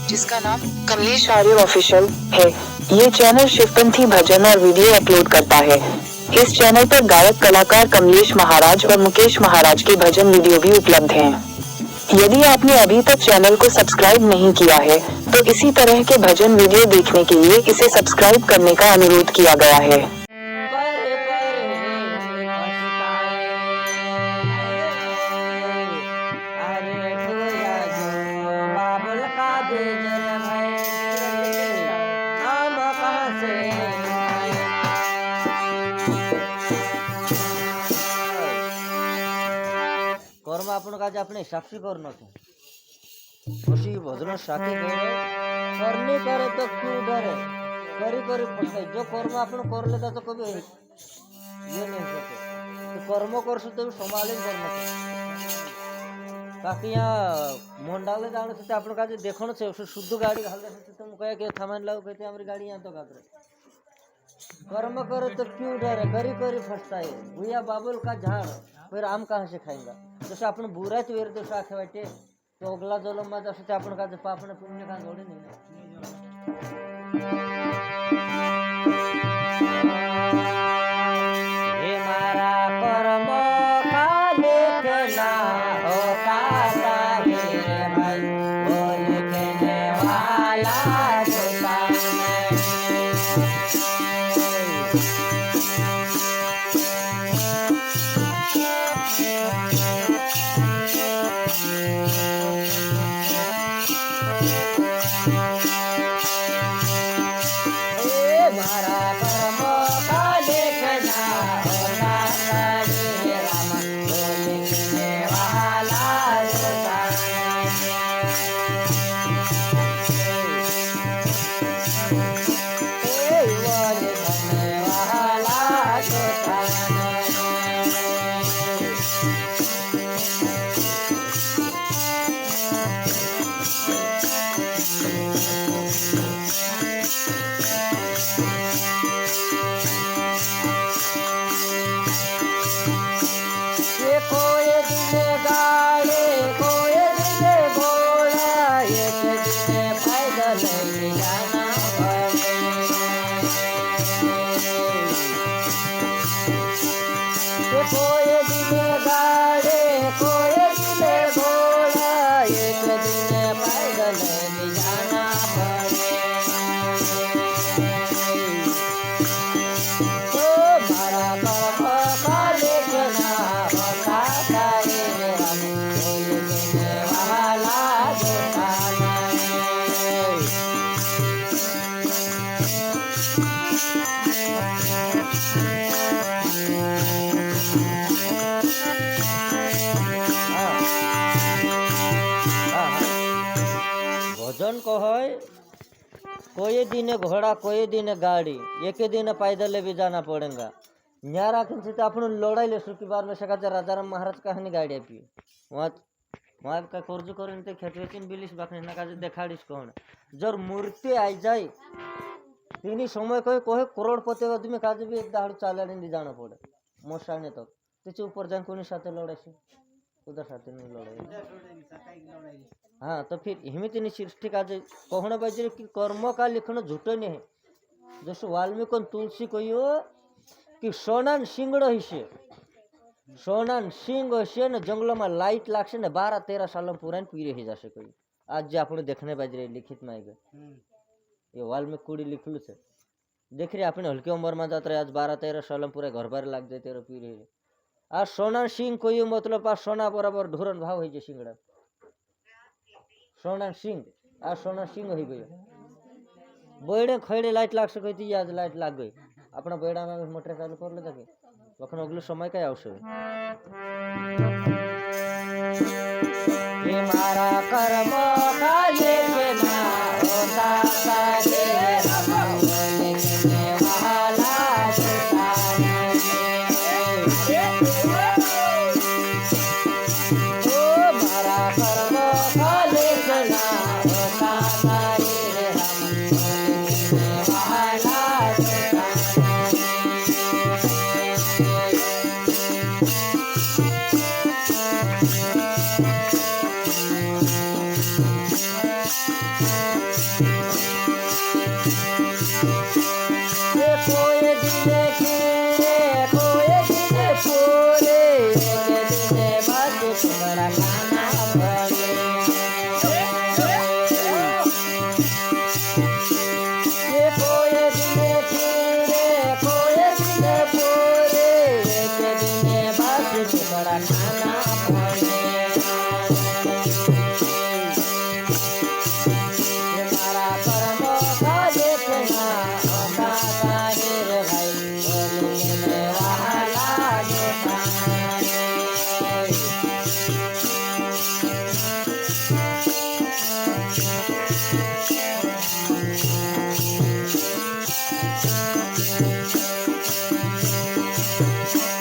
जिसका नाम कमलेश आर्य ऑफिशियल है। ये चैनल शिवपंथी भजन और वीडियो अपलोड करता है। इस चैनल पर गायक कलाकार कमलेश महाराज और मुकेश महाराज के भजन वीडियो भी उपलब्ध हैं। यदि आपने अभी तक चैनल को सब्सक्राइब नहीं किया है तो इसी तरह के भजन वीडियो देखने के लिए इसे सब्सक्राइब करने का अनुरोध किया गया है। कर्म आपण काज अपने साक्षी करना खुशी भजन साथी करनी करे तो क्यों डरे करी करी फसाई जो कर्म आपण कर लेता तो कभी ये नहीं सके तो कर्म कर तो संभाली करना बाकी यहाँ मंडाले जाने से आपण काज देखो से शुद्ध गाड़ी घाल दे तुम कहे कि थमान लाओ कहते हमारी गाड़ी यहाँ तो काकरे कर्म करे तो क्यों डरे करी करी फसाई भैया बाबुल का झाड़ फिर आम कहाँ से खाएंगा जैसे आपण बुरा वेर दोष आखे वाटे तो अगला जन्म में जैसे आपण का पाप ने पुण्य का जोड़े नहीं हे मारा कर्म का लिखना होता है भाई वो लिखने वाला होता भजन कहे कोई दिन घोड़ा कोई दिन गाड़ी एक दिन पैदल भी जाना पड़ेगा न्यारा से तो अपन लड़ाई ले की बार में सका राजा राम महाराज कहानी गाड़ी आपी वहाँ का कर्ज कर खेत बिलिस बाकी ना देखाड़ीस कौन जर मूर्ति आई जाए तीन समय कहे कहे करोड़पति आदमी काज भी एक दाड़ चाल जाना पड़े मोसाने तक तो ऊपर जाए कोनी साथ लड़ाई से उधर साथ नहीं लड़ाई हाँ तो फिर हिमित सृष्टि का कहना पाहिजे कि कर्म का लिखना झूठो नहीं है जैसे वाल्मीकि तुलसी कहियो कि सोनान सिंगड़ो हिस्से सोनान सिंग हसे ने जंगल में लाइट लागसे ने 12-13 साल में पूरा पीरे ही जासे कोई आज जो आपने देखने बाजे लिखित में आई ये वाल्मीकि कुड़ी लिखलू है देख रही आपने हल्की उम्र में जाते आज 12-13 साल में पूरे घर बार लग जाए तेरा पीरे आ सोना सिंह कोई मतलब आ सोना बराबर ढोरन भाव है सिंगड़ा सोना सिंह आ सोना सिंह हो गई बेड़े खड़े लाइट लाग सके थी आज लाइट लाग गई अपना बेड़ा में मोटर चालू कर ले जाके वखन अगले समय क्या आवश्य मारा कर्म का लेना होता ये मारा कर्म का देखना होता काहे रे भाई बोलने वाला जोता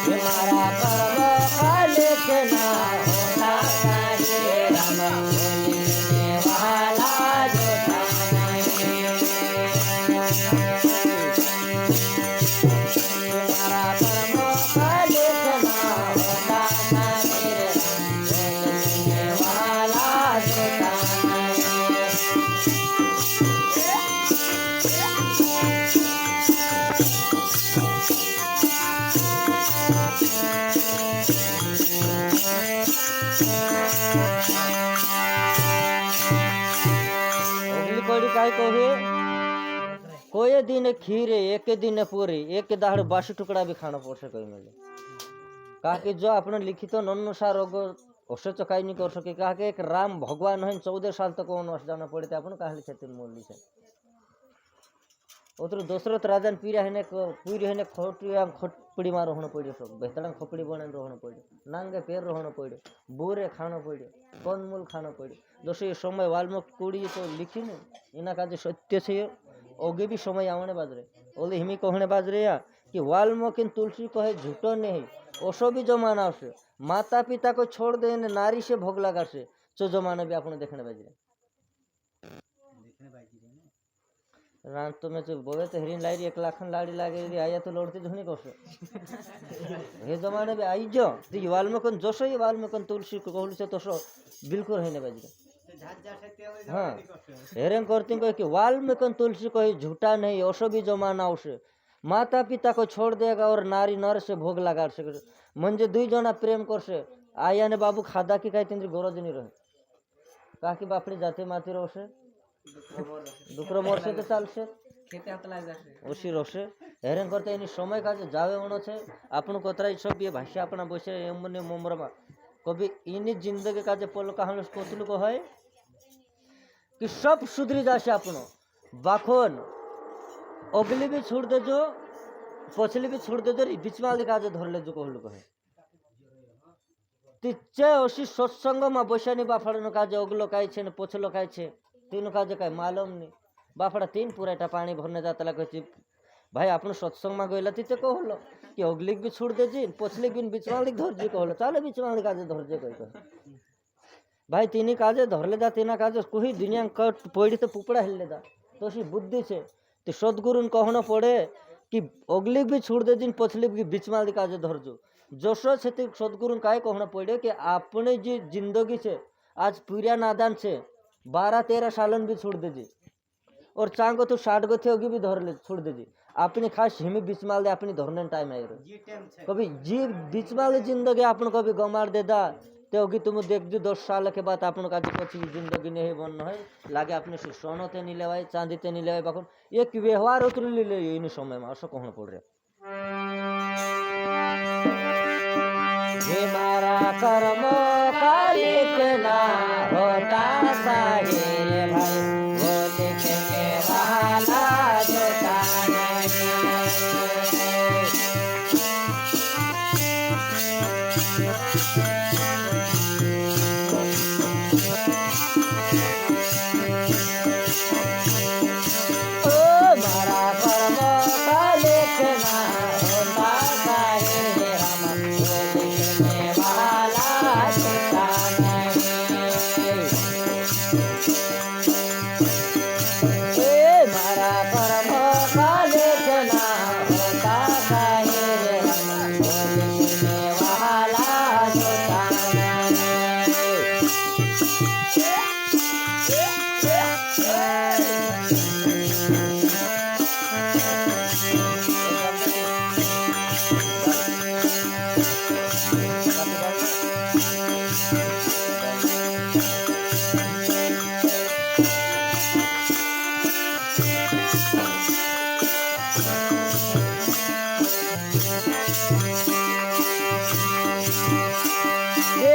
ये मारा कर्म का देखना होता काहे राम बोलने वाला जोता मारा कर्म का देखना होता काहे राम बोलने वाला जोता अगली कड़ी काय कहे कोई दिन खीरे एक दिन पूरी एक दाड़ बासी टुकड़ा भी खाना पड़ सके मिले कहा कि जो अपने लिखित अनुसार अवश्य चकाई नहीं कर सके कहा कि एक राम भगवान है 14 साल तक वनवास जाना पड़े थे अपन कहा लिखे मूल लिखे उतर दशरथ राजन पीरा है पूरी है खोपड़ी में रहना पड़े सब बेहतरा खोपड़ी बने रहना पड़े नांगे पैर रहना पड़े बोरे खाना पड़े कंदमूल खाना पड़े दोस्तों ये समय वाल्मीकि कुड़ी तो लिखी नहीं इना का सत्य से ओगे भी समय आने बाजरे ओले हिमी कहने बाजरे या कि वाल्मीकि तुलसी कहे झूठो नहीं ओसो भी जमाना से माता पिता को छोड़ दे नारी से भोग लगा से जो जमाना भी आपने देखने बाजरे रात तो मैं बोले तो हरिन लाड़ी 1 लाख लाड़ी लागे आया तो लौटती धुनी कौशे हे जमाने में आई जो वाल्मीकि जसो ही वाल्मीकि तुलसी को कहलु से तसो बिल्कुल है नहीं बाजरे हाँ हेरें करती कहे कि वाल्मीकि तुलसी कही झूठा नहीं ओसो भी जमाना उसे माता पिता को छोड़ देगा और नारी नर से भोग लगा सके मंजे 2 जना प्रेम कर से आया ने बाबू खादा की कहीं तीन गोरज नहीं रहे कहा कि बापड़ी जाते माती रोसे दुकरो मोर से तो चाल से खेते हाथ लाग जासे ओसी रोसे हेरें करते इनी समय का जावे मनो छे आपन कोतरा सब ये भाषा अपना बसे एमने मोमरमा कभी इनी जिंदगी का पल कहानी कोतलु को है कि सब सुधरी जासे अपनो बाखोन अगली भी छोड़ दे जो पछली भी छोड़ दे जो बीच वाली काजे धर ले जो कहलु कहे तिचे ओसी सत्संग में बसानी बाफाड़न काजे अगलो काय छे ने पछलो काय छे तीन काजे काय मालूम नहीं बाफड़ा 3 पूराटा पानी भरने जाता कहे भाई आपने सत्संग में गईला तीते कहलो कि अगली भी छोड़ दे जी पछली भी बीच वाली धरजे कहलो चलो बीच वाली काजे धरजे कह भाई तीन काजे धरले जा तीना काजे कोई दुनिया कट पड़ी तो पुपड़ा हिल दा तो सी बुद्धि से तो सदगुरु कहना पड़े कि अगली भी छोड़ दे दिन पछली भी बीच वाली काजे धरजो जसो से सदगुरु काय कहना पड़े कि आपने जी जिंदगी से आज पूरा नादान से 12-13 सालन भी छोड़ दीजिए और चांगो तो 60 गो थे होगी भी धर ले छोड़ दीजिए अपनी खास हिमी बीच माल दे अपनी धरने टाइम आई कभी जी बीच वाली जिंदगी आपन कभी गमार दे दा तो होगी तुम देख दी 10 साल के बाद आपन का पची जिंदगी नहीं बन है लागे अपने से सोनते नहीं लेवाई चांदीते नहीं लेवाई बाखुन एक व्यवहार उतर ले इन समय में असो कहना पड़ रहा मारा कर्म कालिकना होता साहे भाई वो लिखने वाला जोता ओ मारा कर्म कालिकना होता साहे राम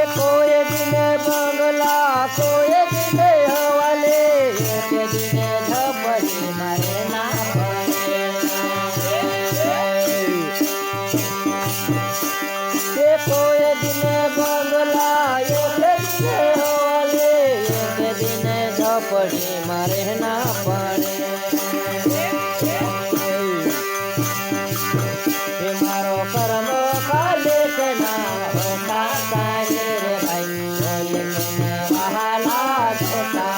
कोई दिन बंगला कोई दिन हवाले દિને ઝપડી મારે ના પડે કે કોઈ દિને બંગલા એક દિને હોલે એક દિને ઝપડી મારે ના પડે એ મારો કર્મ કાલે કે ના હોતા તારે રે ભાઈ બોલે કે વહાલા જોતા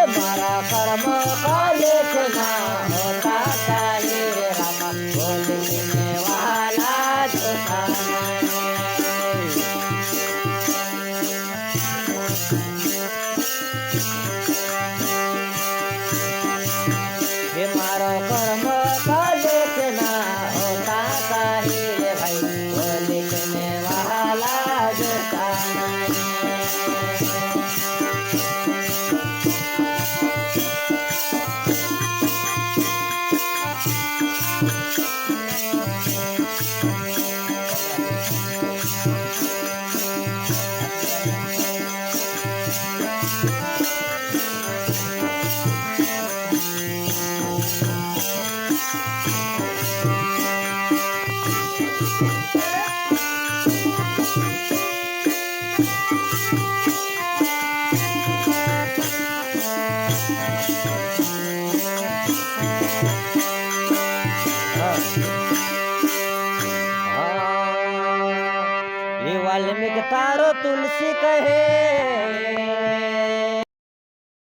मारा कर्म काले के ना होता तारे रे रामा बोलने वाला जोता ये मारो कर्म काले के ना होता तारे रे भाई बोलने वाला जोता वाल्मीकि तारो तुलसी कहे